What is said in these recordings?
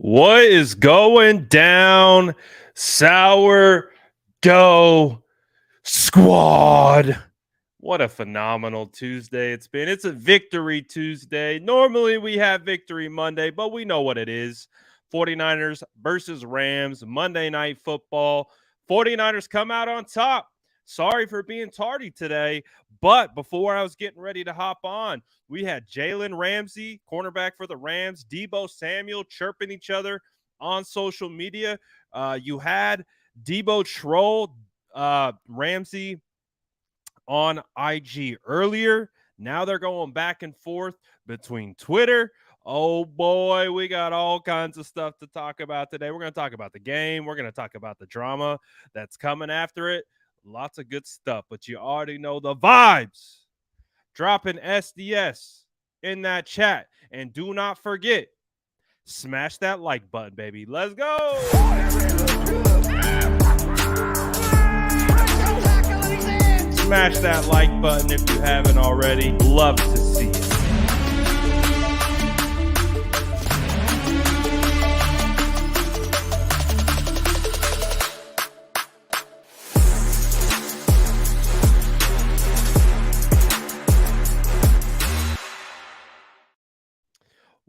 What is going down, sourdough squad? What a phenomenal Tuesday it's been. It's a victory Tuesday. Normally we have victory Monday, but we know what it is. 49ers versus Rams, Monday Night Football. 49ers come out on top. Sorry for being tardy today, but before I was getting ready to hop on, we had Jalen Ramsey, cornerback for the Rams, Debo Samuel chirping each other on social media. You had Debo troll Ramsey on IG earlier. Now they're going back and forth between Twitter. Oh boy, we got all kinds of stuff to talk about today. We're going to talk about the game. We're going to talk about the drama that's coming after it. Lots of good stuff, but you already know the vibes. Dropping SDS in that chat. And do not forget, smash that like button, baby. Let's go. Smash that like button if you haven't already. Love to see it.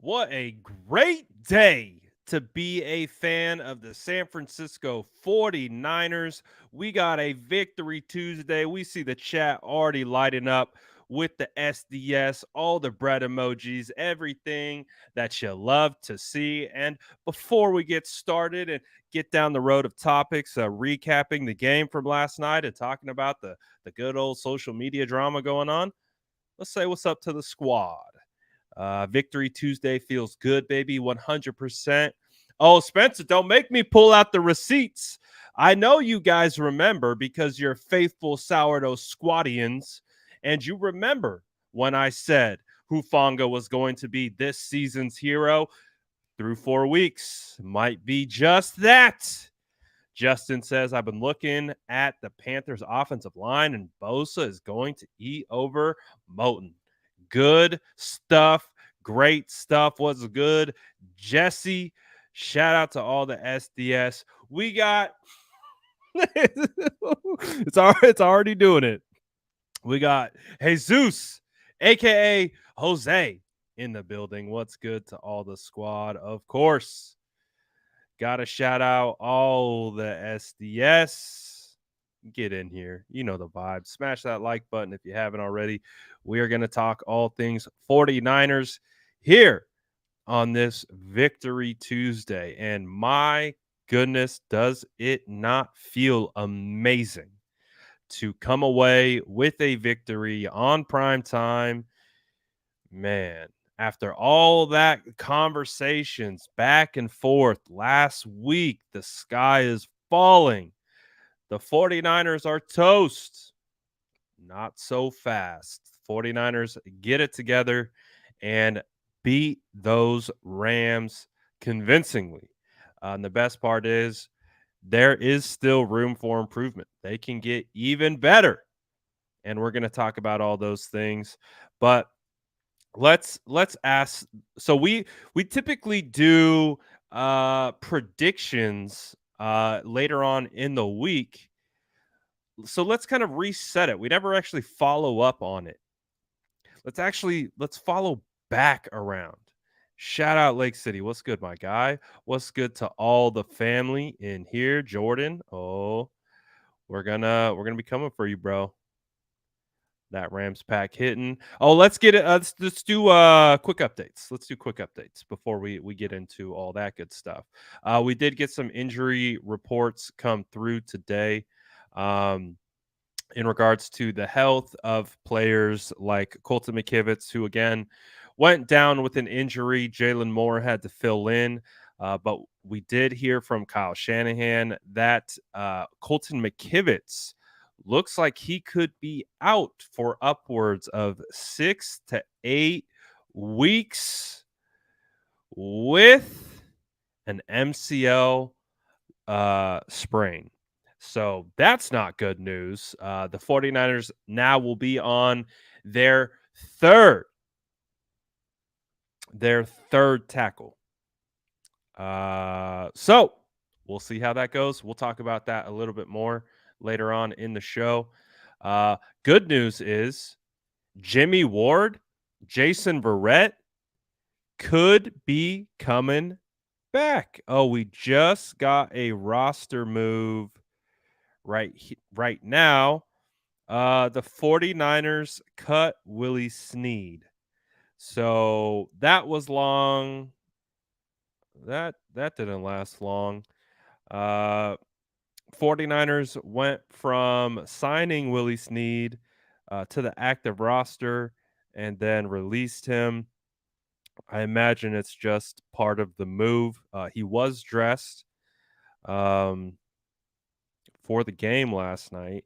What a great day to be a fan of the San Francisco 49ers. We got a victory Tuesday. We see the chat already lighting up with the SDS, all the bread emojis, everything that you love to see. And before we get started and get down the road of topics, recapping the game from last night and talking about the good old social media drama going on, let's say what's up to the squad. Victory Tuesday feels good, baby, 100%. Oh, Spencer, don't make me pull out the receipts. I know you guys remember because you're faithful sourdough squadians, and you remember when I said Hufanga was going to be this season's hero through 4 weeks. Might be just that. Justin says, I've been looking at the Panthers' offensive line, and Bosa is going to eat over Moton. Good stuff. Great stuff. Was good. Jesse, shout out to all the SDS. We got it's already doing it. We got Jesus, aka Jose, in the building. What's good to all the squad? Of course. Gotta shout out all the SDS. Get in here. You know the vibe. Smash that like button if you haven't already. We are going to talk all things 49ers here on this Victory Tuesday. And my goodness, does it not feel amazing to come away with a victory on Primetime? Man, after all that conversations back and forth last week, the sky is falling. The 49ers are toast. Not so fast. 49ers get it together and beat those Rams convincingly. And the best part is there is still room for improvement. They can get even better. And we're going to talk about all those things. But let's ask. So we typically do predictions later on in the week. So let's kind of reset it. We never actually follow up on it. Let's follow back around. Shout out Lake City. What's good, my guy? What's good to all the family in here? Jordan. Oh, we're gonna be coming for you, bro. That Rams pack hitting. Oh, let's get it. Let's do quick updates. Let's do quick updates before we get into all that good stuff. We did get some injury reports come through today in regards to the health of players like Colton McKivitz, who again went down with an injury. Jalen Moore had to fill in. But we did hear from Kyle Shanahan that Colton McKivitz looks like he could be out for upwards of 6 to 8 weeks with an MCL sprain. So that's not good news. The 49ers now will be on their third tackle. So we'll see how that goes. We'll talk about that a little bit more later on in the show. Good news is Jimmy Ward, Jason Verrett could be coming back. Oh, we just got a roster move right now. The 49ers cut Willie Sneed. So that was long. That didn't last long. 49ers went from signing Willie Sneed to the active roster and then released him. I imagine it's just part of the move. He was dressed for the game last night,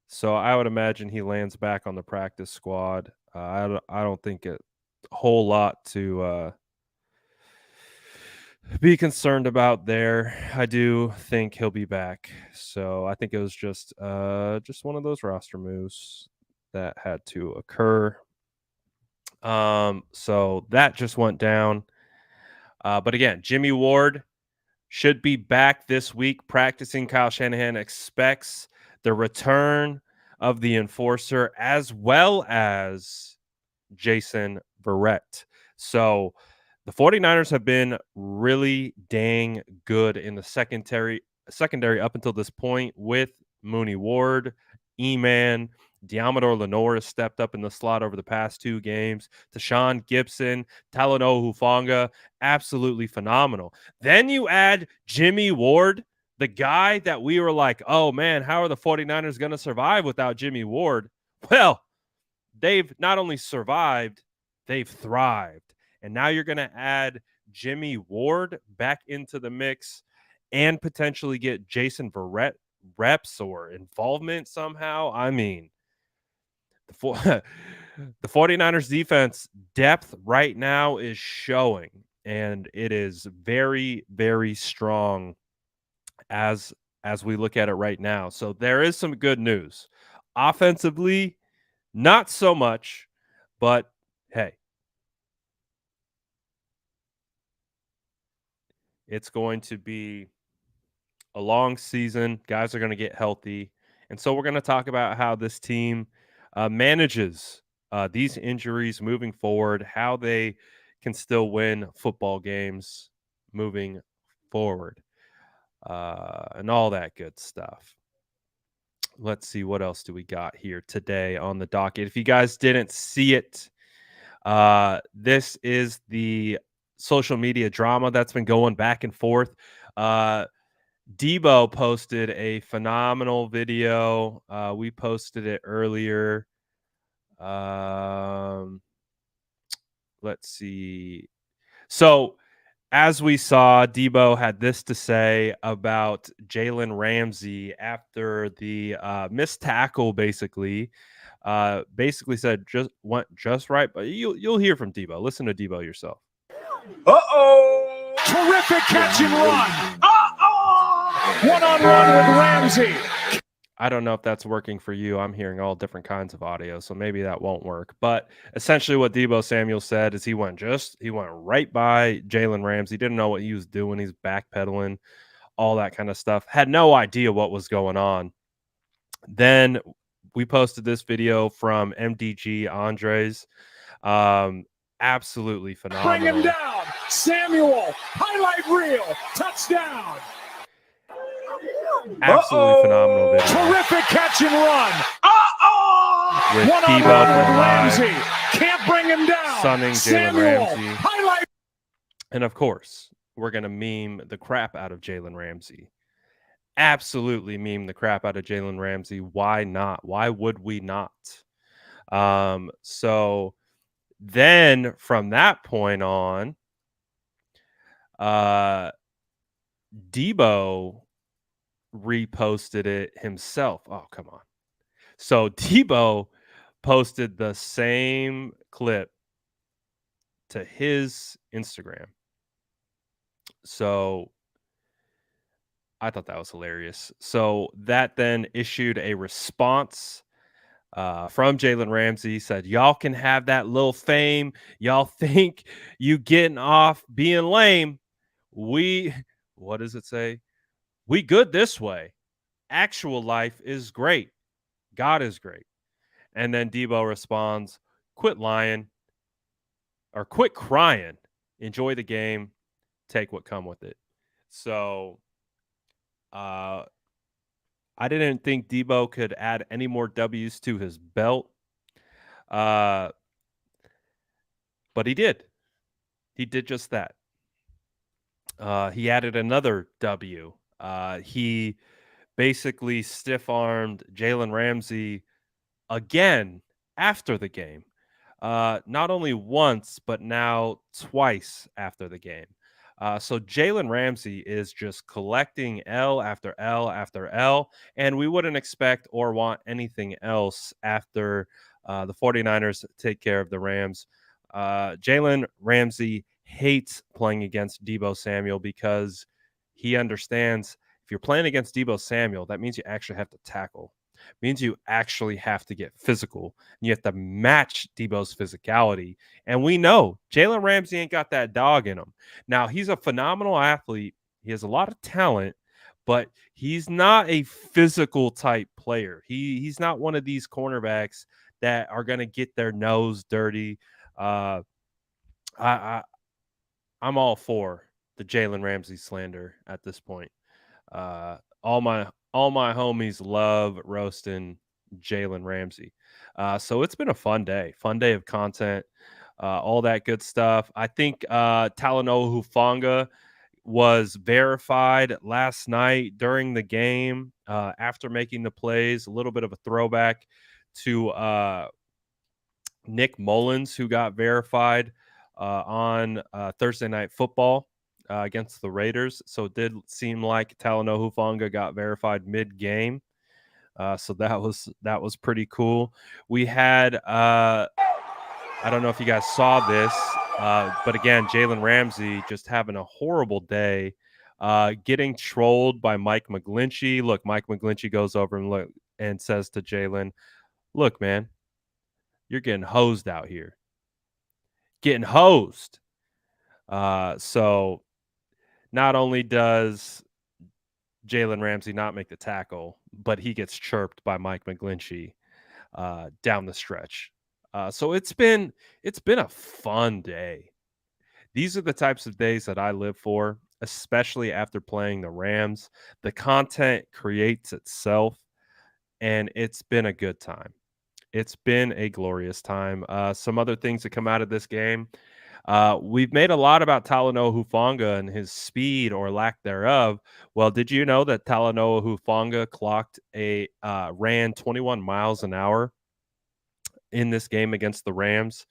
so I would imagine he lands back on the practice squad. I don't think a whole lot to be concerned about there. I do think he'll be back. So I think it was just one of those roster moves that had to occur. So that just went down. But again, Jimmy Ward should be back this week practicing. Kyle Shanahan expects the return of the enforcer as well as Jason Verrett. So the 49ers have been really dang good in the secondary up until this point with Mooney Ward, E-Man, Diamador Lenore has stepped up in the slot over the past 2 games. Tashawn Gibson, Talanoa Hufanga, absolutely phenomenal. Then you add Jimmy Ward, the guy that we were like, oh man, how are the 49ers going to survive without Jimmy Ward? Well, they've not only survived, they've thrived. And now you're going to add Jimmy Ward back into the mix and potentially get Jason Verrett reps or involvement somehow. I mean, the 49ers defense depth right now is showing, and it is very, very strong as we look at it right now. So there is some good news. Offensively, not so much, but hey, it's going to be a long season. Guys are going to get healthy. And so we're going to talk about how this team manages these injuries moving forward, how they can still win football games moving forward, and all that good stuff. Let's see, what else do we got here today on the docket? If you guys didn't see it, this is the social media drama that's been going back and forth. Debo posted a phenomenal video. We posted it earlier. Let's see. So, as we saw, Debo had this to say about Jalen Ramsey after the missed tackle. Basically said went just right. But you'll hear from Debo. Listen to Debo yourself. Uh-oh! Terrific catch and run! Uh-oh! One-on-one with Ramsey. I don't know if that's working for you. I'm hearing all different kinds of audio, so maybe that won't work. But essentially what Debo Samuel said is he went right by Jalen Ramsey. Didn't know what he was doing. He's backpedaling, all that kind of stuff. Had no idea what was going on. Then we posted this video from MDG Andres. Absolutely phenomenal. Bring him down. Samuel, highlight reel, touchdown. Absolutely phenomenal video. Terrific catch and run. Uh-oh! With Debo with Ramsey. Can't bring him down. Sunning Jalen Ramsey. Highlight. And of course, we're going to meme the crap out of Jalen Ramsey. Absolutely meme the crap out of Jalen Ramsey. Why not? Why would we not? So then from that point on, Debo reposted it himself. Oh, come on. So Debo posted the same clip to his Instagram. So I thought that was hilarious. So that then issued a response from Jalen Ramsey. Said, y'all can have that little fame. Y'all think you getting off being lame. what does it say? We good this way. Actual life is great. God is great. And then Debo responds, quit lying or quit crying. Enjoy the game. Take what come with it. So I didn't think Debo could add any more W's to his belt. But he did. He did just that. He added another W. He basically stiff armed Jalen Ramsey again after the game. Not only once, but now twice after the game. So Jalen Ramsey is just collecting L after L after L, and we wouldn't expect or want anything else after the 49ers take care of the Rams. Jalen Ramsey hates playing against Debo Samuel because he understands if you're playing against Debo Samuel, that means you actually have to tackle. Means you actually have to get physical. And you have to match Debo's physicality. And we know Jalen Ramsey ain't got that dog in him. Now, he's a phenomenal athlete. He has a lot of talent, but he's not a physical type player. He's not one of these cornerbacks that are going to get their nose dirty. Uh, I'm all for the Jalen Ramsey slander at this point. All my homies love roasting Jalen Ramsey. So it's been a fun day of content, all that good stuff. I think Talanoa Hufanga was verified last night during the game after making the plays. A little bit of a throwback to Nick Mullins, who got verified on Thursday Night Football against the Raiders. So it did seem like Talanoa Hufanga got verified mid-game. So that was pretty cool. We had I don't know if you guys saw this, but again, Jalen Ramsey just having a horrible day, getting trolled by Mike McGlinchey. Look, Mike McGlinchey goes over and says to Jalen, "Look, man, you're getting hosed out here. Getting hosed." So not only does Jalen Ramsey not make the tackle, but he gets chirped by Mike McGlinchey down the stretch. So it's been a fun day. These are the types of days that I live for, especially after playing the Rams. The content creates itself, and it's been a good time. It's been a glorious time. Some other things that come out of this game. We've made a lot about Talanoa Hufanga and his speed or lack thereof. Well, did you know that Talanoa Hufanga ran 21 miles an hour in this game against the Rams?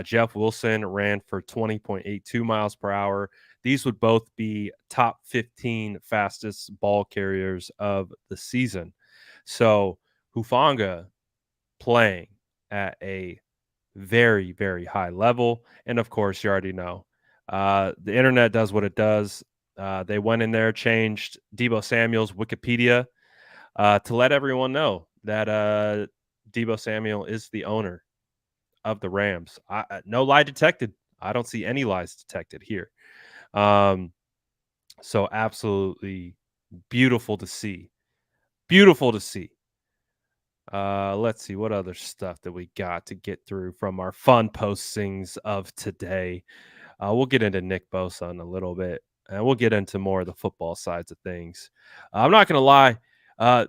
Jeff Wilson ran for 20.82 miles per hour. These would both be top 15 fastest ball carriers of the season. So Hufanga playing at a very, very high level. And of course, you already know the internet does what it does. They went in there, changed Debo Samuel's Wikipedia to let everyone know that Debo Samuel is the owner of the Rams. No lie detected. I don't see any lies detected here. So absolutely beautiful to see. Beautiful to see. Let's see what other stuff that we got to get through from our fun postings of today. We'll get into Nick Bosa in a little bit, and we'll get into more of the football sides of things. I'm not going to lie.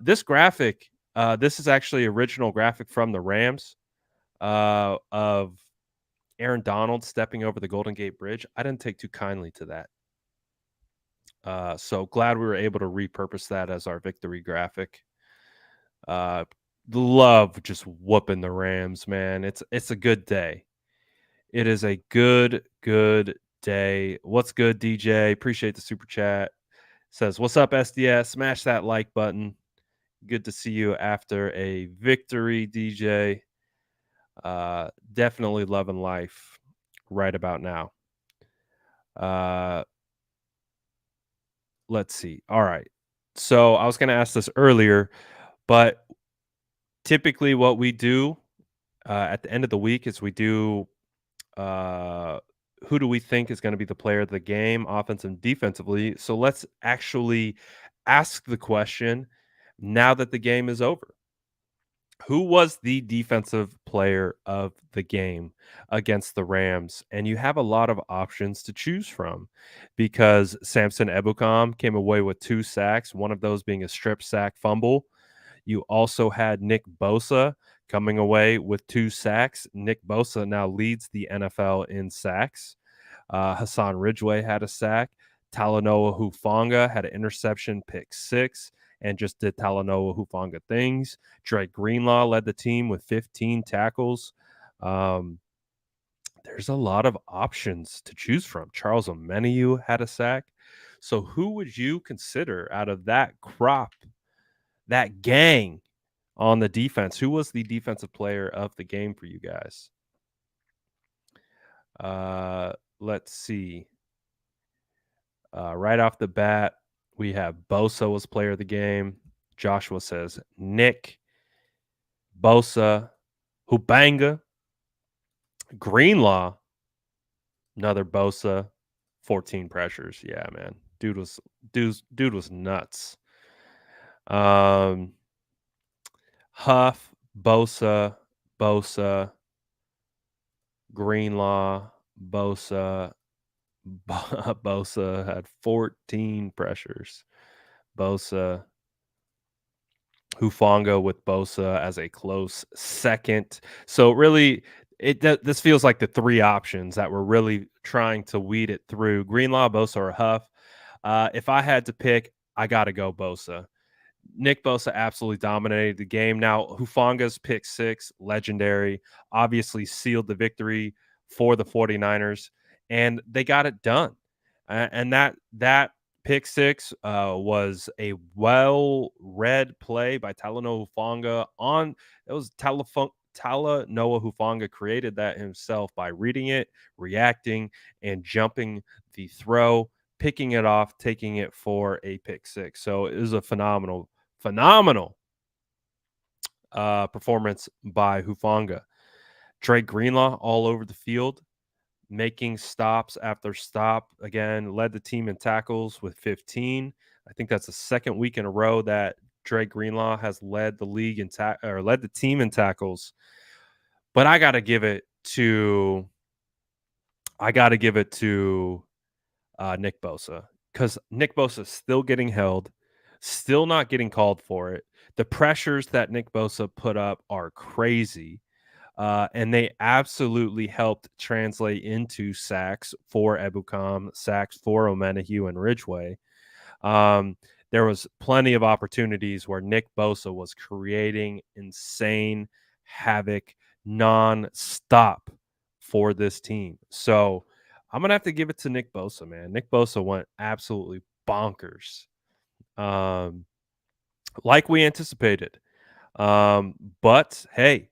This graphic, this is actually original graphic from the Rams of Aaron Donald stepping over the Golden Gate Bridge. I didn't take too kindly to that. So glad we were able to repurpose that as our victory graphic. Love just whooping the Rams, man. It's a good day. It is a good day. What's good, DJ? Appreciate the super chat. Says, what's up, SDS? Smash that like button. Good to see you after a victory, DJ. Definitely loving life right about now. Let's see. All right. So I was going to ask this earlier, but typically what we do at the end of the week is we do who do we think is going to be the player of the game, offensive and defensively? So let's actually ask the question now that the game is over. Who was the defensive player of the game against the Rams? And you have a lot of options to choose from because Samson Ebukam came away with 2 sacks, one of those being a strip sack fumble. You also had Nick Bosa coming away with 2 sacks. Nick Bosa now leads the NFL in sacks. Hassan Ridgeway had a sack. Talanoa Hufanga had an interception, pick 6, and just did Talanoa Hufanga things. Drake Greenlaw led the team with 15 tackles. Um, there's a lot of options to choose from. Charles Omenihu had a sack. So who would you consider out of that crop, that gang on the defense? Who was the defensive player of the game for you guys? Let's see. Right off the bat, we have Bosa was player of the game. Joshua says Nick, Bosa, Hubanga, Greenlaw, another Bosa, 14 pressures. Yeah, man. Dude was nuts. Huff, Bosa, Greenlaw, Bosa. Bosa had 14 pressures. Bosa, Hufanga with Bosa as a close second. So really, this feels like the 3 options that we're really trying to weed it through: Greenlaw, Bosa, or Huff. If I had to pick, I got to go Bosa. Nick Bosa absolutely dominated the game. Now, Hufanga's pick 6, legendary, obviously sealed the victory for the 49ers, and they got it done. And that pick 6 was a well-read play by Talanoa Hufanga. It was Talanoa Hufanga created that himself by reading it, reacting, and jumping the throw, picking it off, taking it for a pick 6. So it was a phenomenal performance by Hufanga. Drake Greenlaw all over the field, making stops after stop. Again, led the team in tackles with 15. I think that's the second week in a row that Drake Greenlaw has led the league or led the team in tackles. But I got to give it to Nick Bosa, because Nick Bosa is still getting held, still not getting called for it. The pressures that Nick Bosa put up are crazy. And they absolutely helped translate into sacks for Ebukam, sacks for Omenihu and Ridgeway. There was plenty of opportunities where Nick Bosa was creating insane havoc non-stop for this team. So I'm going to have to give it to Nick Bosa, man. Nick Bosa went absolutely bonkers, like we anticipated. But hey,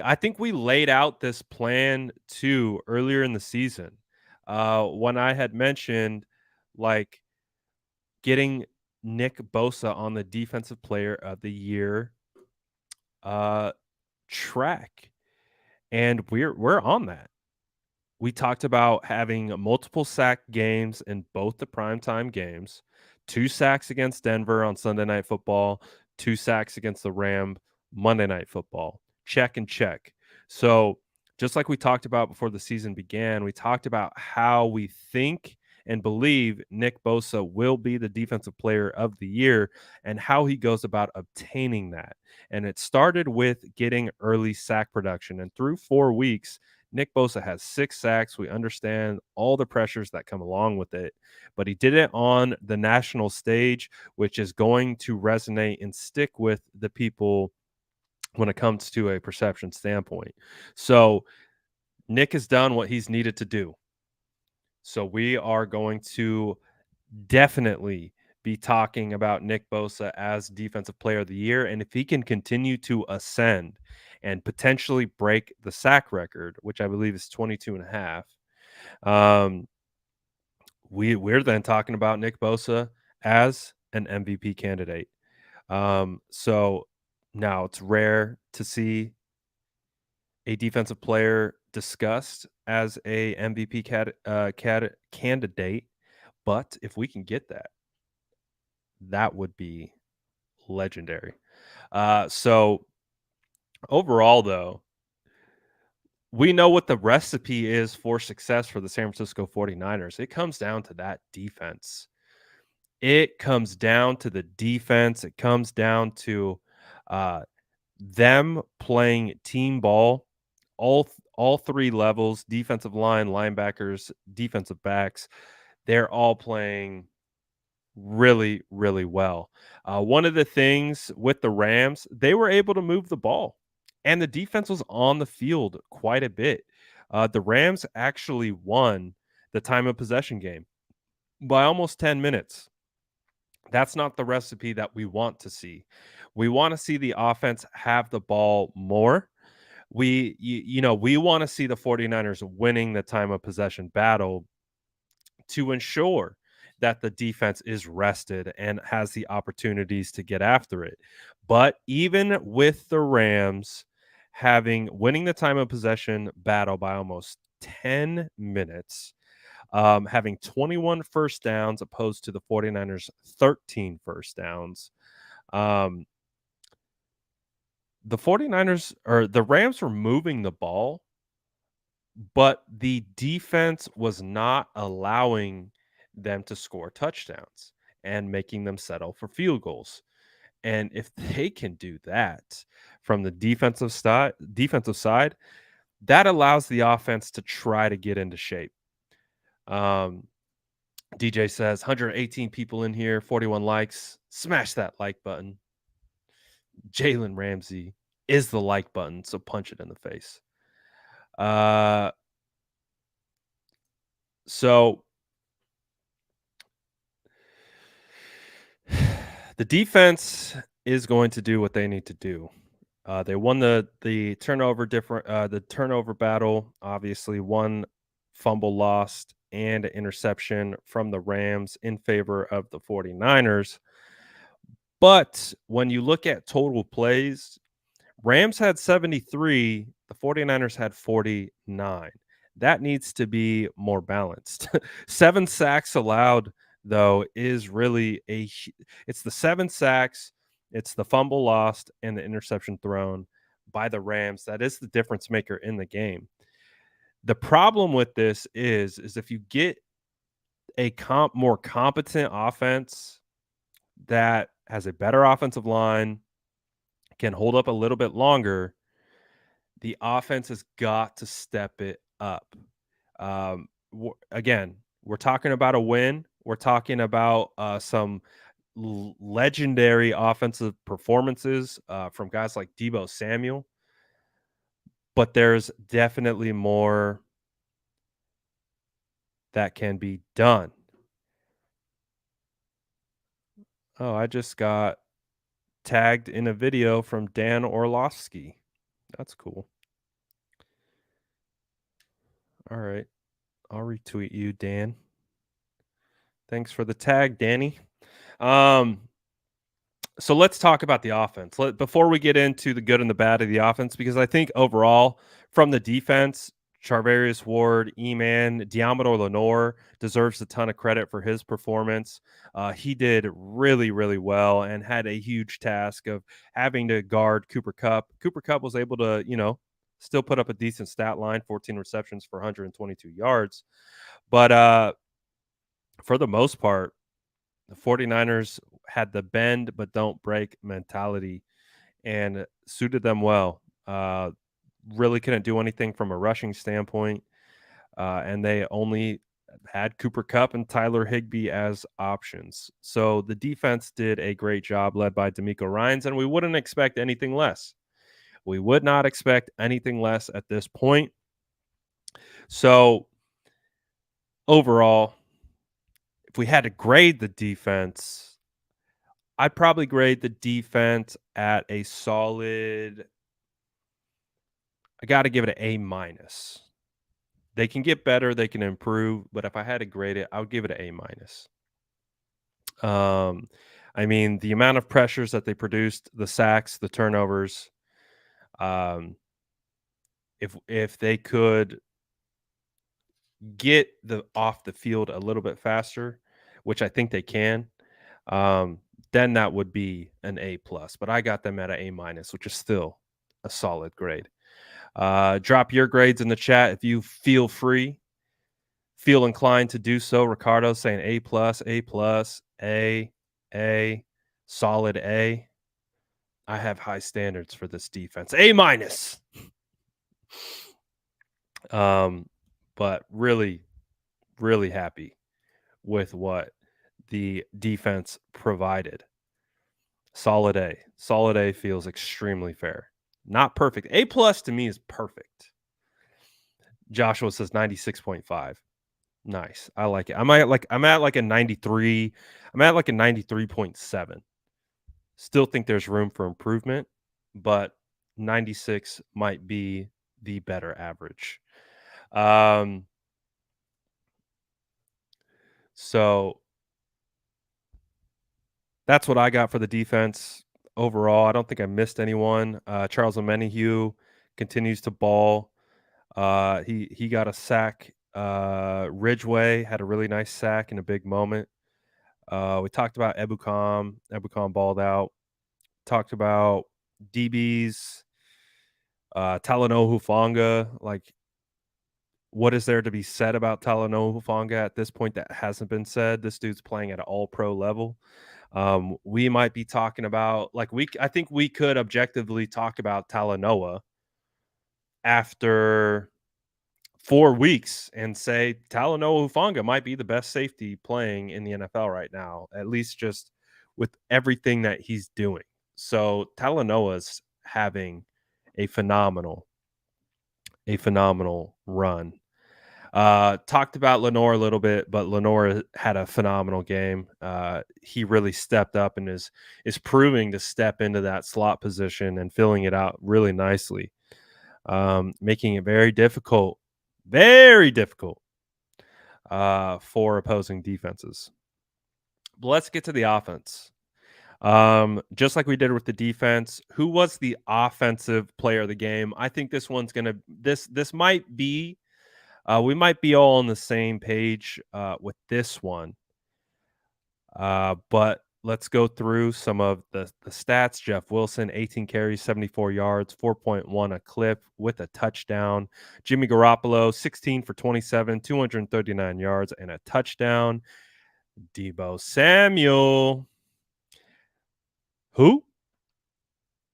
I think we laid out this plan too earlier in the season, when I had mentioned like getting Nick Bosa on the defensive player of the year track, and we're on that. We talked about having multiple sack games in both the primetime games, 2 sacks against Denver on Sunday Night Football, 2 sacks against the Ram Monday Night Football. Check and check. So just like we talked about before the season began, we talked about how we think and believe Nick Bosa will be the defensive player of the year and how he goes about obtaining that. And it started with getting early sack production. And through 4 weeks, Nick Bosa has 6 sacks. We understand all the pressures that come along with it, but he did it on the national stage, which is going to resonate and stick with the people when it comes to a perception standpoint. So Nick has done what he's needed to do. So we are going to definitely be talking about Nick Bosa as defensive player of the year. And if he can continue to ascend and potentially break the sack record, which I believe is 22 and a half, we're then talking about Nick Bosa as an MVP candidate. So now it's rare to see a defensive player discussed as a MVP candidate, but if we can get that, that would be legendary. So overall, though, we know what the recipe is for success for the San Francisco 49ers. It comes down to that defense. It comes down to the defense. It comes down to uh, them playing team ball, all three levels: defensive line, linebackers, defensive backs. They're all playing really, really well. One of the things with the Rams, they were able to move the ball, and the defense was on the field quite a bit. The Rams actually won the time of possession game by almost 10 minutes. That's not the recipe that we want to see. We want to see the offense have the ball more. We want to see the 49ers winning the time of possession battle to ensure that the defense is rested and has the opportunities to get after it. But even with the Rams winning the time of possession battle by almost 10 minutes, having 21 first downs opposed to the 49ers 13 first downs, the 49ers or the Rams were moving the ball, but the defense was not allowing them to score touchdowns and making them settle for field goals. And if they can do that from the defensive side, that allows the offense to try to get into shape. Um, DJ says 118 people in here, 41 likes. Smash that like button. Jalen Ramsey is the like button, so punch it in the face. So the defense is going to do what they need to do. They won the turnover battle. Obviously, one fumble lost and an interception from the Rams in favor of the 49ers. But when you look at total plays, Rams had 73, the 49ers had 49. That needs to be more balanced. 7 sacks allowed, though, is really it's the 7 sacks, it's the fumble lost, and the interception thrown by the Rams. That is the difference maker in the game. The problem with this is if you get a more competent offense that has a better offensive line, can hold up a little bit longer, the offense has got to step it up. Again, we're talking about a win. We're talking about some legendary offensive performances from guys like Deebo Samuel, but there's definitely more that can be done. Oh, I just got tagged in a video from Dan Orlovsky. That's cool. All right. I'll retweet you, Dan. Thanks for the tag, Danny. So let's talk about the offense. Before we get into the good and the bad of the offense, because I think overall from the defense, Charvarius Ward, E-Man, Diamador Lenore deserves a ton of credit for his performance. He did really, really well and had a huge task of having to guard Cooper Kupp. Cooper Kupp was able to, still put up a decent stat line, 14 receptions for 122 yards. But for the most part, the 49ers had the bend but don't break mentality and suited them well. Really couldn't do anything from a rushing standpoint, and they only had Cooper Kupp and Tyler Higbee as options. So the defense did a great job, led by D'Amico Ryans, and we wouldn't expect anything less. We would not expect anything less at this point. So overall, if we had to grade the defense, I'd probably grade the defense at a solid. I got to give it an A-. They can get better, they can improve, but if I had to grade it, I would give it an A-. I mean, the amount of pressures that they produced, the sacks, the turnovers, if they could get the off the field a little bit faster, which I think they can, um, then that would be an A plus. But I got them at an A minus, which is still a solid grade. Drop your grades in the chat if you feel inclined to do so. Ricardo saying A plus, A, solid A. I have high standards for this defense. A minus. But really, really happy with what the defense provided. Solid A. Solid A feels extremely fair. Not perfect. A plus to me is perfect. Joshua says 96.5. Nice. I like it. I'm at like a 93. I'm at like a 93.7. Still think there's room for improvement, but 96 might be the better average. So that's what I got for the defense overall. I don't think I missed anyone. Charles Omenihu continues to ball. He got a sack. Ridgeway had a really nice sack in a big moment. We talked about Ebukam. Ebukam balled out. Talked about DBs. Talanoa Hufanga. Like, what is there to be said about Talanoa Hufanga at this point that hasn't been said? This dude's playing at an all-pro level. We might be talking about I think we could objectively talk about Talanoa after 4 weeks and say Talanoa Hufanga might be the best safety playing in the NFL right now, at least just with everything that he's doing. So Talanoa's having a phenomenal run. Talked about Lenore a little bit, but Lenore had a phenomenal game. He really stepped up and is proving to step into that slot position and filling it out really nicely, making it very difficult for opposing defenses. But let's get to the offense. Just like we did with the defense, who was the offensive player of the game? I think this one's gonna this might be we might be all on the same page with this one. But let's go through some of the stats. Jeff Wilson, 18 carries, 74 yards, 4.1 a clip with a touchdown. Jimmy Garoppolo, 16 for 27, 239 yards and a touchdown. Deebo Samuel,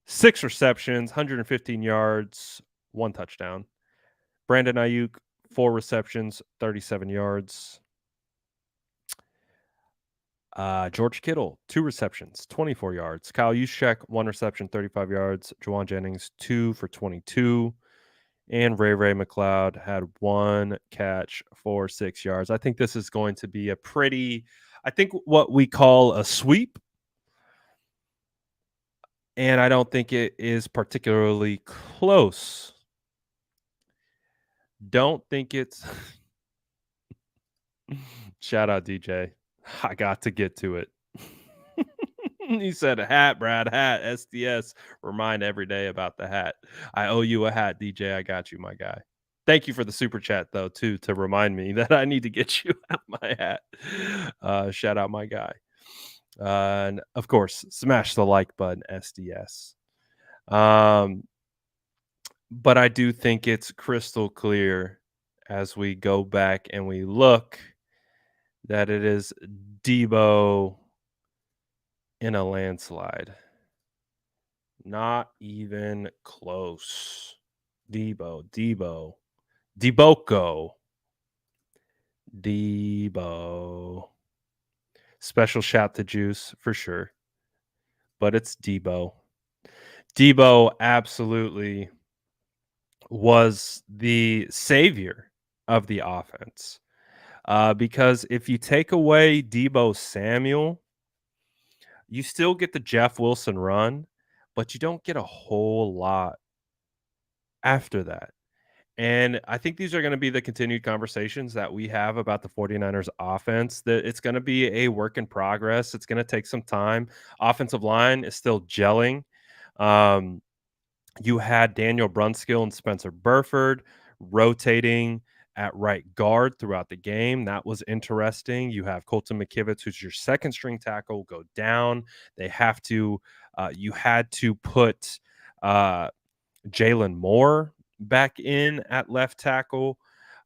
6 receptions, 115 yards, 1 touchdown. Brandon Ayuk, 4 receptions, 37 yards. George Kittle, 2 receptions, 24 yards. Kyle Juszczyk, 1 reception, 35 yards. Juwan Jennings, 2 for 22. And Ray McLeod had 1 catch for 6 yards. I think this is going to be I think what we call a sweep. And I don't think it is particularly close. Don't think it's shout out DJ. I got to get to it. He said a hat, Brad, hat, SDS. Remind every day about the hat. I owe you a hat, DJ. I got you, my guy. Thank you for the super chat, though, too, to remind me that I need to get you out my hat. Shout out my guy. And of course, smash the like button, SDS. But I do think it's crystal clear as we go back and we look that it is Deebo in a landslide. Not even close. Deebo. Special shout to Juice for sure. But it's Deebo. Deebo absolutely was the savior of the offense. Because if you take away Deebo Samuel, you still get the Jeff Wilson run, but you don't get a whole lot after that. And I think these are going to be the continued conversations that we have about the 49ers offense. That it's going to be a work in progress. It's going to take some time. Offensive line is still gelling. You had Daniel Brunskill and Spencer Burford rotating at right guard throughout the game. That was interesting. You have Colton McKivitz, who's your second string tackle, go down. You had to put Jalen Moore back in at left tackle.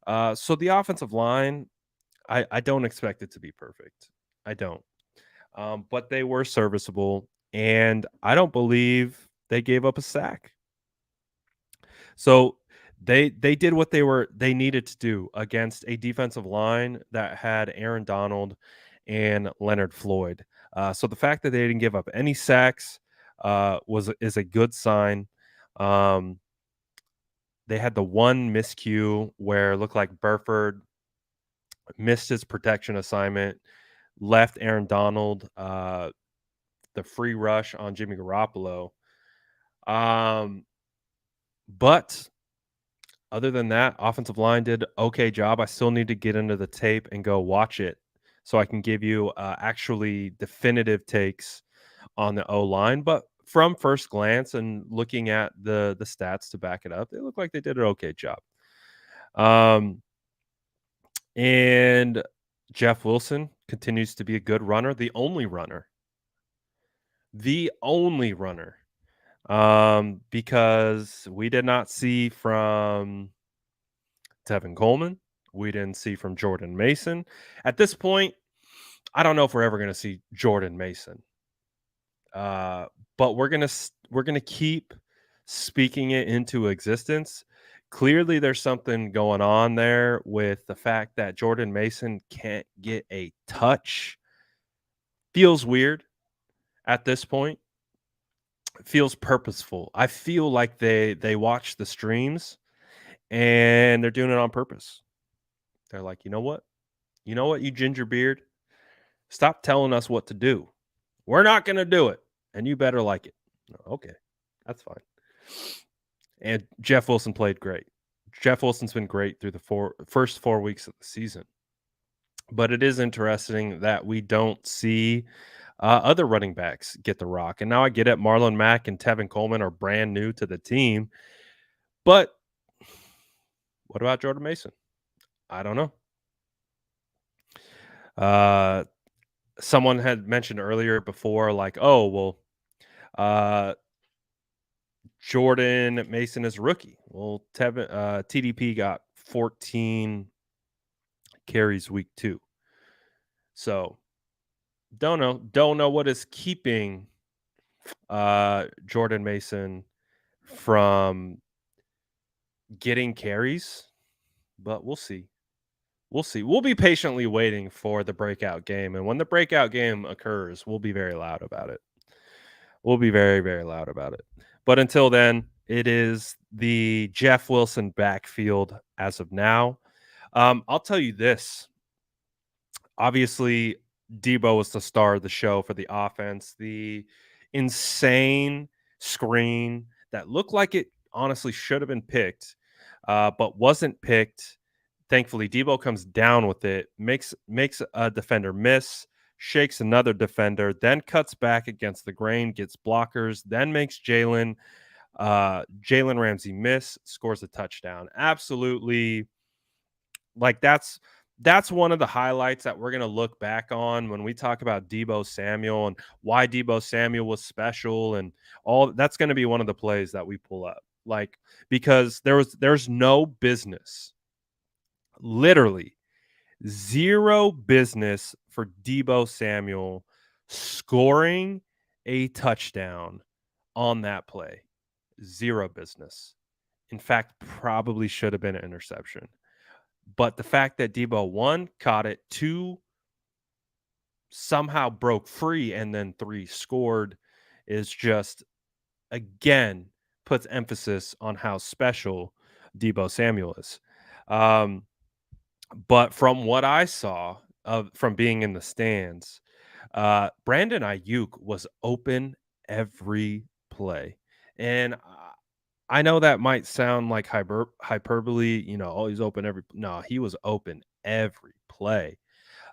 So the offensive line, I don't expect it to be perfect. I don't. But they were serviceable, and I don't believe they gave up a sack. So they did what they needed to do against a defensive line that had Aaron Donald and Leonard Floyd. So the fact that they didn't give up any sacks is a good sign. They had the one miscue where it looked like Burford missed his protection assignment, left Aaron Donald the free rush on Jimmy Garoppolo. But other than that, offensive line did okay job. I still need to get into the tape and go watch it so I can give you actually definitive takes on the O line. But from first glance and looking at the stats to back it up, they look like they did an okay job. And Jeff Wilson continues to be a good runner, the only runner. Because we did not see from Tevin Coleman. We didn't see from Jordan Mason. At this point, I don't know if we're ever going to see Jordan Mason. But we're gonna keep speaking it into existence. Clearly, there's something going on there with the fact that Jordan Mason can't get a touch. Feels weird at this point. It feels purposeful. I feel like they watch the streams and they're doing it on purpose. They're like, you know what, you ginger beard, stop telling us what to do. We're not gonna do it, and you better like it. Okay, that's fine. And Jeff Wilson played great. Jeff Wilson's been great through the first 4 weeks of the season. But it is interesting that we don't see other running backs get the rock. And now I get it. Marlon Mack and Tevin Coleman are brand new to the team. But what about Jordan Mason? I don't know. Someone had mentioned earlier before, like, oh, well, Jordan Mason is a rookie. Well, TDP got 14 carries week 2. So don't know what is keeping Jordan Mason from getting carries, but we'll see. We'll be patiently waiting for the breakout game, and when the breakout game occurs, we'll be very loud about it. We'll be very, very loud about it. But until then, it is the Jeff Wilson backfield as of now. I'll tell you this. Obviously, Debo was the star of the show for the offense. The insane screen that looked like it honestly should have been picked, but wasn't picked. Thankfully, Debo comes down with it, makes a defender miss, shakes another defender, then cuts back against the grain, gets blockers, then makes Jalen Ramsey miss, scores a touchdown. Absolutely, like that's one of the highlights that we're going to look back on when we talk about Debo Samuel and why Debo Samuel was special, and all that's going to be one of the plays that we pull up, like, because there's no business, literally zero business for Debo Samuel scoring a touchdown on that play. Zero business. In fact, probably should have been an interception. But the fact that Debo, 1, caught it, 2, somehow broke free, and then 3, scored is just, again, puts emphasis on how special Debo Samuel is. But from what I saw from being in the stands, Brandon Ayuk was open every play. And I know that might sound like hyperbole, oh, he's open no, he was open every play.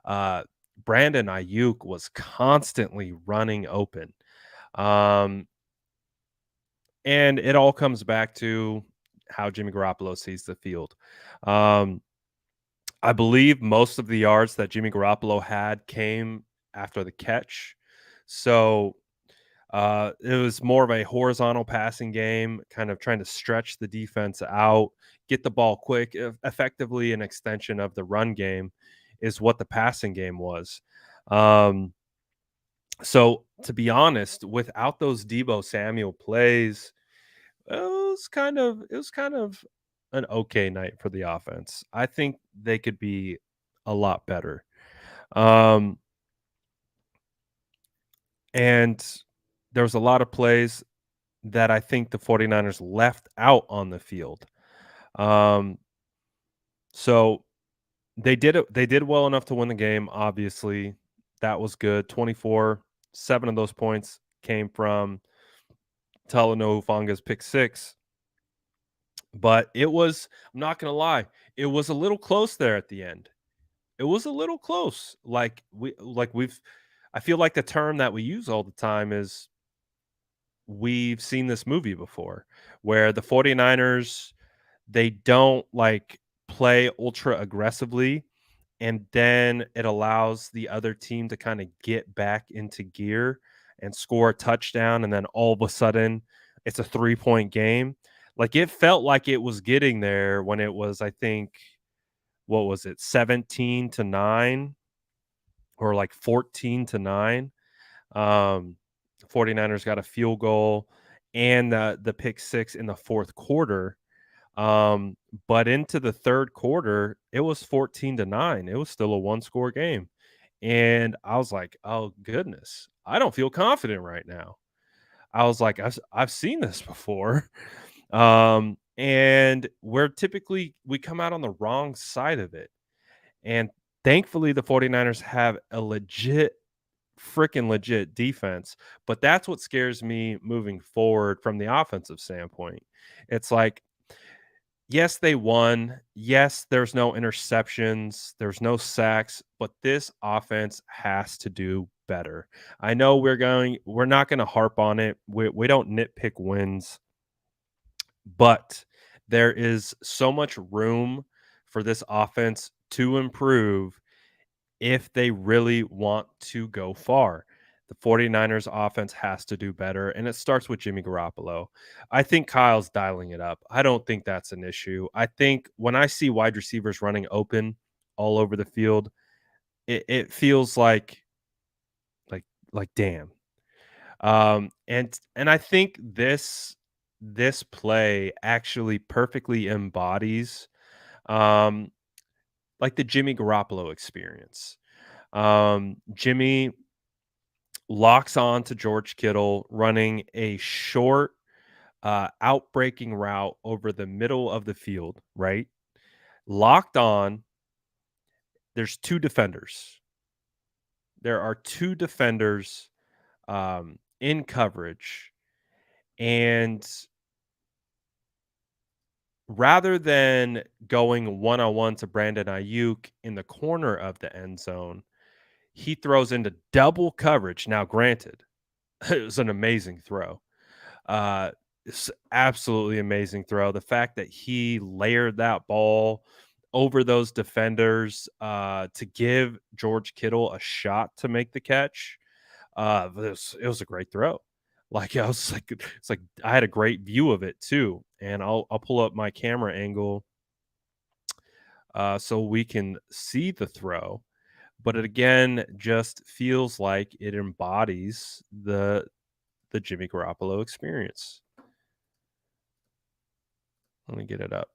Brandon Ayuk was constantly running open. And it all comes back to how Jimmy Garoppolo sees the field. Um, I believe most of the yards that Jimmy Garoppolo had came after the catch. So it was more of a horizontal passing game, kind of trying to stretch the defense out, get the ball quick, effectively an extension of the run game is what the passing game was. Um, so to be honest, without those Debo Samuel plays, it was kind of an okay night for the offense. I think they could be a lot better. Um, and there was a lot of plays that I think the 49ers left out on the field. Um, so they did well enough to win the game, obviously. That was good. 24, 7 of those points came from Talanoa Hufanga's pick six. But I'm not gonna lie, it was a little close there at the end. It was a little close. I feel like the term that we use all the time is we've seen this movie before where the 49ers, they don't like play ultra aggressively, and then it allows the other team to kind of get back into gear and score a touchdown, and then all of a sudden it's a 3-point game. Like it felt like it was getting there when it was, I think, what was it, 17-9 or like 14-9. Um 49ers got a field goal and the pick six in the fourth quarter. But into the third quarter, it was 14-9. It was still a one-score game. And I was like, "Oh goodness, I don't feel confident right now." I was like, I've seen this before." And we come out on the wrong side of it. And thankfully the 49ers have a freaking legit defense, but that's what scares me moving forward from the offensive standpoint. It's like, yes, they won. Yes, there's no interceptions, there's no sacks, but this offense has to do better. I know we're not going to harp on it. We don't nitpick wins, but there is so much room for this offense to improve if they really want to go far. The 49ers offense has to do better, and it starts with Jimmy Garoppolo. I think Kyle's dialing it up. I don't think that's an issue. I think when I see wide receivers running open all over the field, it feels like like damn. And I think this play actually perfectly embodies um like the Jimmy Garoppolo experience. Jimmy locks on to George Kittle running a short, outbreaking route over the middle of the field, right? Locked on. There's two defenders. There are two defenders in coverage. And rather than going one on one to Brandon Ayuk in the corner of the end zone, he throws into double coverage. Now, granted, it was an amazing throw. It's absolutely amazing throw. The fact that he layered that ball over those defenders to give George Kittle a shot to make the catch. It was a great throw. Like I was like, it's like I had a great view of it too, and I'll pull up my camera angle so we can see the throw. But it again just feels like it embodies the Jimmy Garoppolo experience. Let me get it up.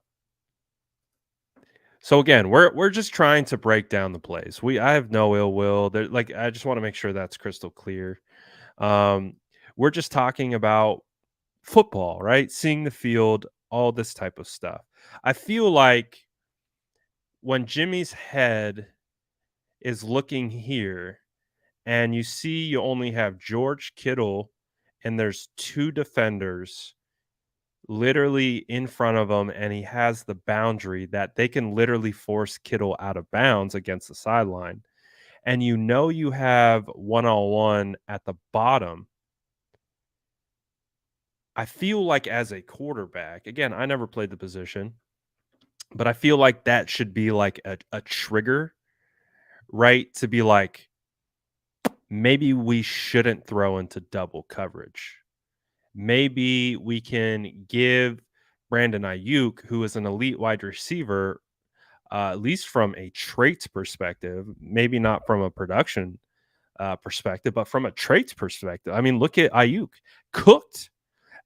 So again, we're just trying to break down the plays. I have no ill will. There, like I just want to make sure that's crystal clear. Um, we're just talking about football, right? Seeing the field, all this type of stuff. I feel like when Jimmy's head is looking here, and you only have George Kittle, and there's two defenders literally in front of him, and he has the boundary that they can literally force Kittle out of bounds against the sideline. And you have one-on-one at the bottom. I feel like as a quarterback, again, I never played the position, but I feel like that should be like a trigger, right? To be like, maybe we shouldn't throw into double coverage. Maybe we can give Brandon Ayuk, who is an elite wide receiver, at least from a traits perspective, maybe not from a production perspective, but from a traits perspective. I mean, look at Ayuk, cooked,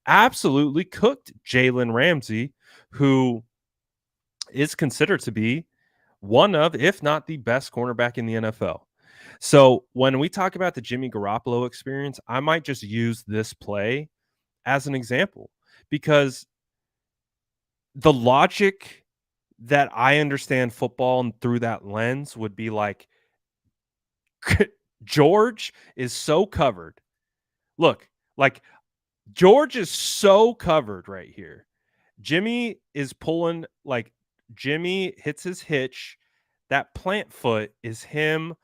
absolutely cooked Jalen Ramsey, who is considered to be one of, if not the best cornerback in the NFL. So when we talk about the Jimmy Garoppolo experience, I might just use this play as an example because the logic that I understand football and through that lens would be like, George is so covered. Look, like George is so covered right here. Jimmy is pulling, like Jimmy hits his hitch. That plant foot is him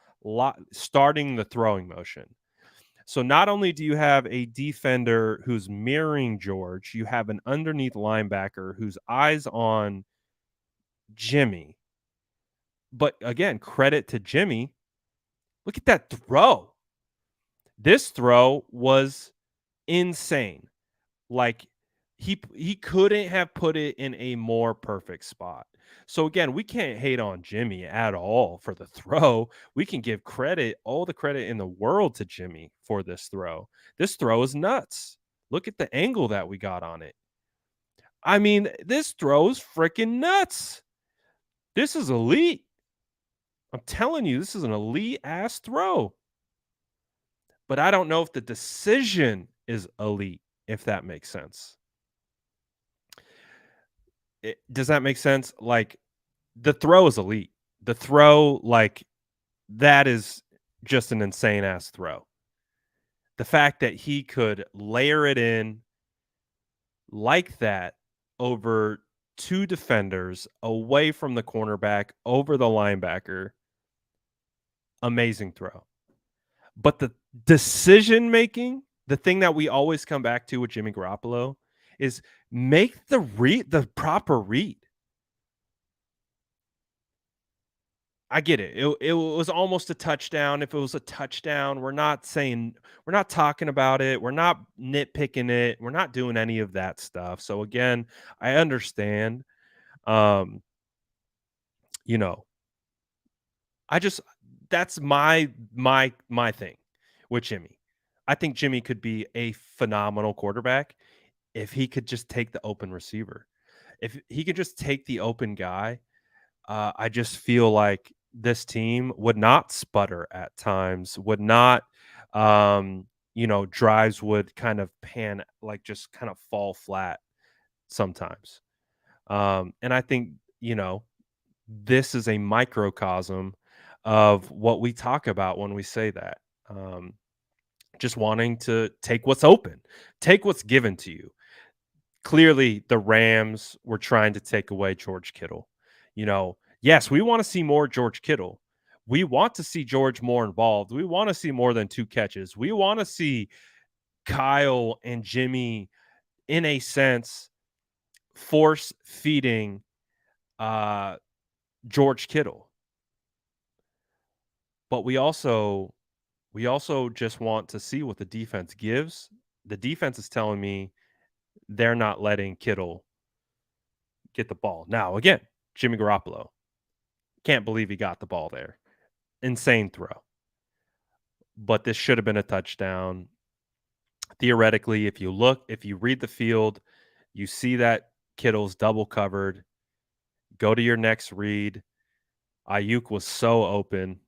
starting the throwing motion. So not only do you have a defender who's mirroring George, you have an underneath linebacker whose eyes on Jimmy. But again, credit to Jimmy. Look at that throw. This throw was insane. Like he couldn't have put it in a more perfect spot. So again, we can't hate on Jimmy at all for the throw. We can give credit, all the credit in the world to Jimmy for this throw. This throw is nuts. Look at the angle that we got on it. I mean, this throw is freaking nuts. This is elite. I'm telling you, this is an elite ass throw. But I don't know if the decision is elite, if that makes sense. Does that make sense? Like, the throw is elite. The throw, like, that is just an insane ass throw. The fact that he could layer it in like that over two defenders, away from the cornerback, over the linebacker, amazing throw. But the decision making, the thing that we always come back to with Jimmy Garoppolo, is make the proper read. I get it. It was almost a touchdown. If it was a touchdown, we're not talking about it. We're not nitpicking it. We're not doing any of that stuff. So again, I understand. Um, you know, I just that's my thing with Jimmy. I think Jimmy could be a phenomenal quarterback if he could just take the open receiver. If he could just take the open guy, I just feel like this team would not sputter at times, would not, drives would kind of like just kind of fall flat sometimes. And I think, this is a microcosm of what we talk about when we say that. Just wanting to take what's open, take what's given to you. Clearly, the Rams were trying to take away George Kittle. Yes, we want to see more George Kittle. We want to see George more involved. We want to see more than 2 catches. We want to see Kyle and Jimmy, in a sense, force feeding George Kittle. But we also just want to see what the defense gives. The defense is telling me they're not letting Kittle get the ball. Now, again, Jimmy Garoppolo. Can't believe he got the ball there. Insane throw. But this should have been a touchdown. Theoretically, if you read the field, you see that Kittle's double covered. Go to your next read. Ayuk was so open.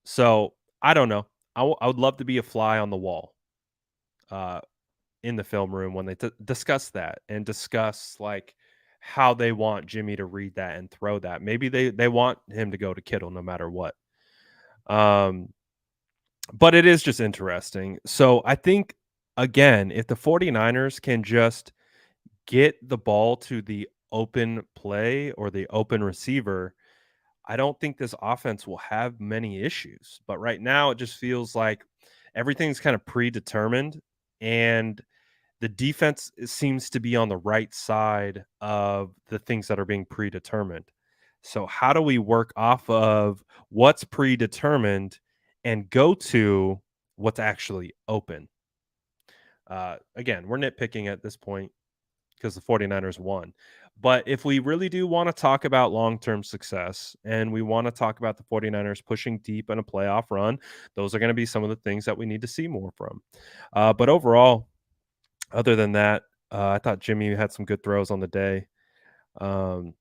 So, I don't know. I would love to be a fly on the wall in the film room when they discuss that and discuss, like, how they want Jimmy to read that and throw that. Maybe they want him to go to Kittle no matter what. But it is just interesting. So I think, again, if the 49ers can just get the ball to the open play or the open receiver, I don't think this offense will have many issues. But right now, it just feels like everything's kind of predetermined. And the defense seems to be on the right side of the things that are being predetermined. So how do we work off of what's predetermined and go to what's actually open? Again, we're nitpicking at this point because the 49ers won. But if we really do want to talk about long-term success and we want to talk about the 49ers pushing deep in a playoff run, those are going to be some of the things that we need to see more from. But overall, other than that, I thought Jimmy had some good throws on the day.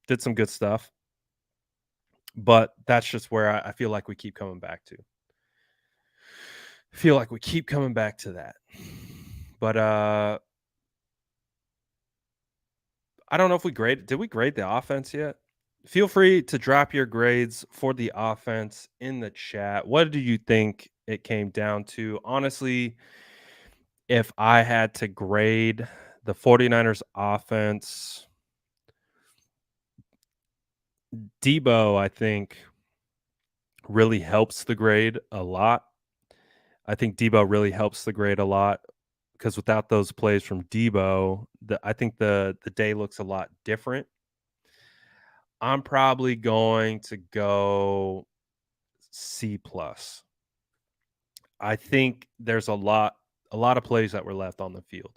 Did some good stuff. But that's just where I feel like we keep coming back to. Feel like we keep coming back to that. But I don't know if did we grade the offense yet? Feel free to drop your grades for the offense in the chat. What do you think it came down to? Honestly, if I had to grade the 49ers offense, Debo, I think, really helps the grade a lot. I think Debo really helps the grade a lot because without those plays from Debo, I think the day looks a lot different. I'm probably going to go C plus. I think there's a lot of plays that were left on the field.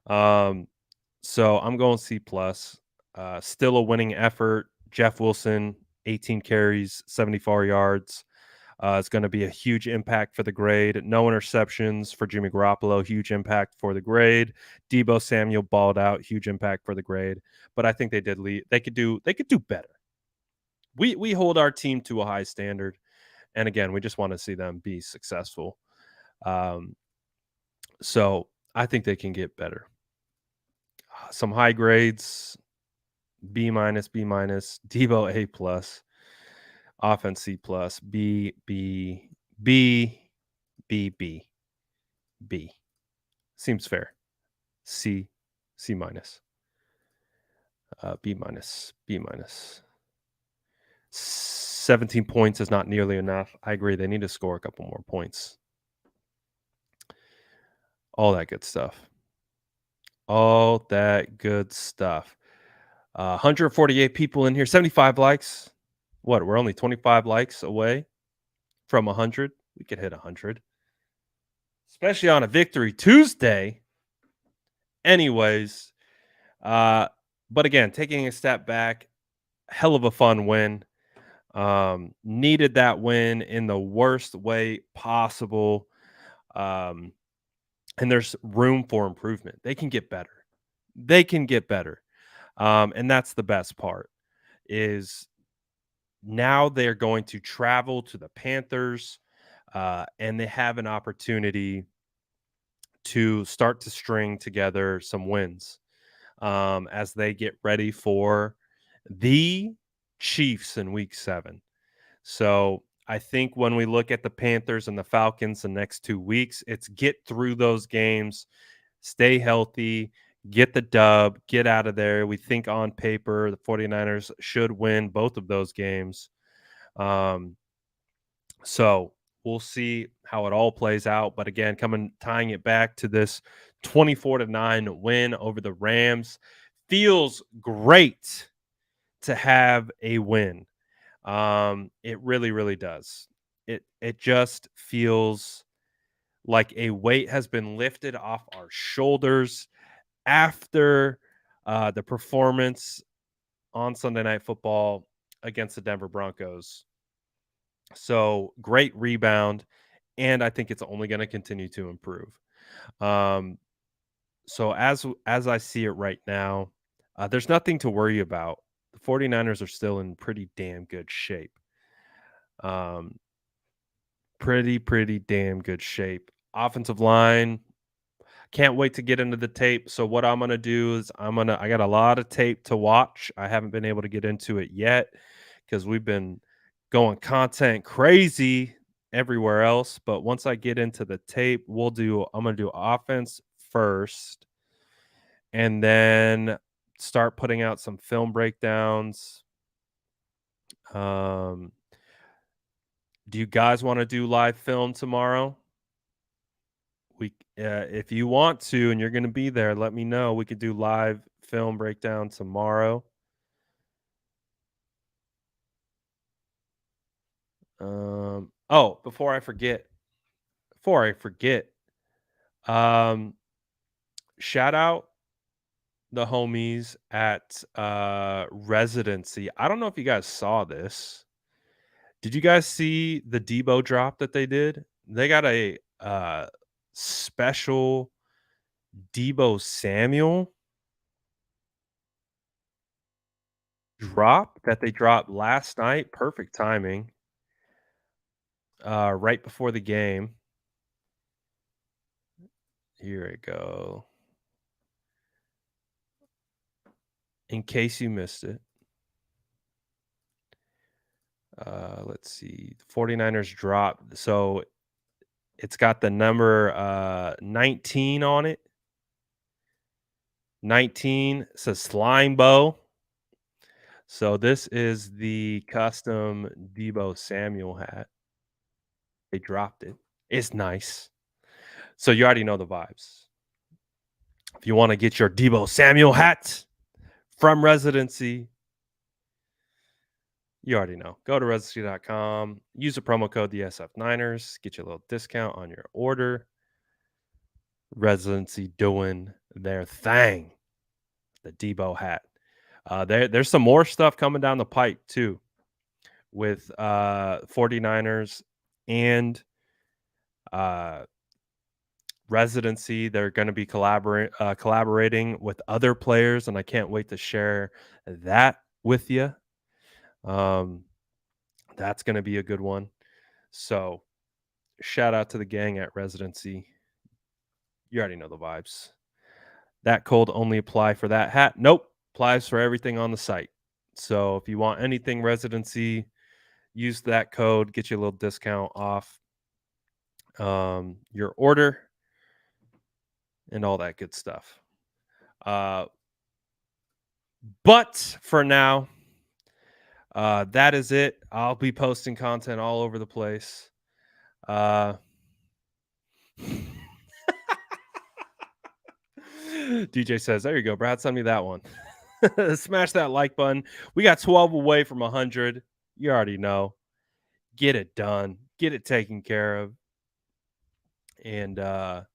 So I'm going C plus. Still a winning effort. Jeff Wilson, 18 carries, 74 yards. It's going to be a huge impact for the grade. No interceptions for Jimmy Garoppolo. Huge impact for the grade. Debo Samuel balled out. Huge impact for the grade. But I think they did lead. They could do better. We hold our team to a high standard, and again, we just want to see them be successful. So I think they can get better. Some high grades: B minus, B minus, Debo A plus, offense C plus, B, B, B, B, B, B. Seems fair. C, C minus, B minus, B minus. 17 points is not nearly enough. I agree. They need to score a couple more points. All that good stuff. All that good stuff. 148 people in here, 75 likes. What? We're only 25 likes away from 100. We could hit 100, especially on a Victory Tuesday. Anyways, but again, taking a step back, hell of a fun win. Needed that win in the worst way possible. And there's room for improvement. They can get better. They can get better. And that's the best part is now they're going to travel to the Panthers and they have an opportunity to start to string together some wins as they get ready for the Chiefs in week 7. So I think when we look at the Panthers and the Falcons the next 2 weeks, it's get through those games, stay healthy, get the dub, get out of there. We think on paper the 49ers should win both of those games. So we'll see how it all plays out. But again, tying it back to this 24-9 win over the Rams, feels great to have a win. It really, really does. It just feels like a weight has been lifted off our shoulders after the performance on Sunday Night Football against the Denver Broncos. So great rebound, and I think it's only going to continue to improve. So as I see it right now, there's nothing to worry about. The 49ers are still in pretty damn good shape. Pretty damn good shape. Offensive line, can't wait to get into the tape. So what I'm going to do is I got a lot of tape to watch. I haven't been able to get into it yet because we've been going content crazy everywhere else. But once I get into the tape, I'm going to do offense first and then start putting out some film breakdowns. Do you guys want to do live film tomorrow? if you want to and you're going to be there, let me know. We could do live film breakdown tomorrow. Before I forget, shout out the homies at Residency. I don't know if you guys saw this. Did you guys see the Debo drop that they did? They got a special Debo Samuel drop that they dropped last night. Perfect timing. Right before the game. Here we go. In case you missed it. Let's see. The 49ers drop. So it's got the number 19 on it. 19 says Slime Bow. So this is the custom Debo Samuel hat. They dropped it. It's nice. So you already know the vibes. If you want to get your Debo Samuel hat from Residency, you already know. Go to residency.com. Use the promo code DSF9ers. Get you a little discount on your order. Residency doing their thing. The Debo hat. There's some more stuff coming down the pipe too with 49ers and Residency. They're going to be collaborating with other players, and I can't wait to share that with you. That's going to be a good one. So shout out to the gang at Residency. You already know the vibes. That code only apply for that hat. Nope. Applies for everything on the site. So if you want anything Residency, use that code, get you a little discount off your order and all that good stuff. But for now, that is it. I'll be posting content all over the place. DJ says, there you go, Brad. Send me that one. Smash that like button. We got 12 away from 100. You already know. Get it done. Get it taken care of. And I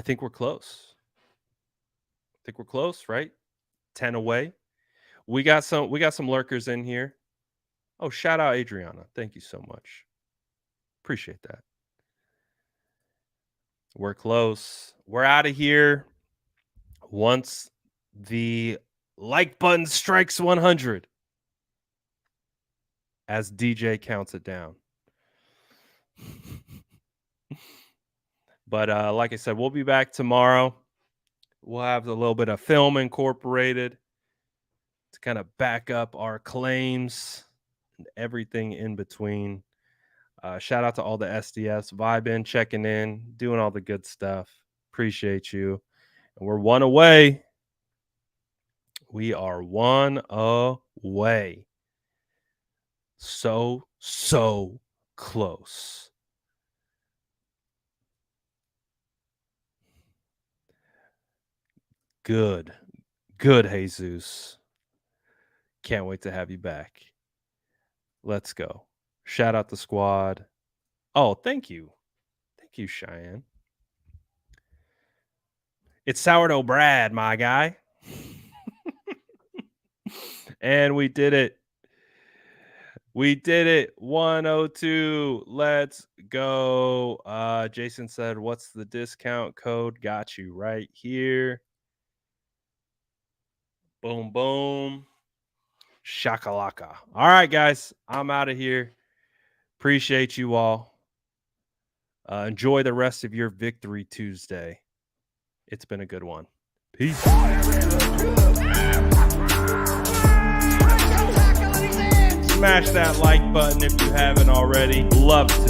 think we're close. Right? 10 away. We got some lurkers in here. Oh, shout out Adriana. Thank you so much. Appreciate that. We're close. We're out of here. Once the like button strikes 100 as DJ counts it down. But like I said, we'll be back tomorrow. We'll have a little bit of film incorporated to kind of back up our claims and everything in between. Shout out to all the SDFs vibing, checking in, doing all the good stuff. Appreciate you. And we're one away. We are one away. So close. Good, Jesus. Can't wait to have you back. Let's go. Shout out the squad. Oh, thank you. Thank you, Cheyenne. It's Sourdough Brad, my guy. And we did it. 102. Let's go. Jason said, what's the discount code? Got you right here. Boom, boom. Shakalaka. All right, guys. I'm out of here. Appreciate you all. Enjoy the rest of your Victory Tuesday. It's been a good one. Peace. Smash that like button if you haven't already. Love to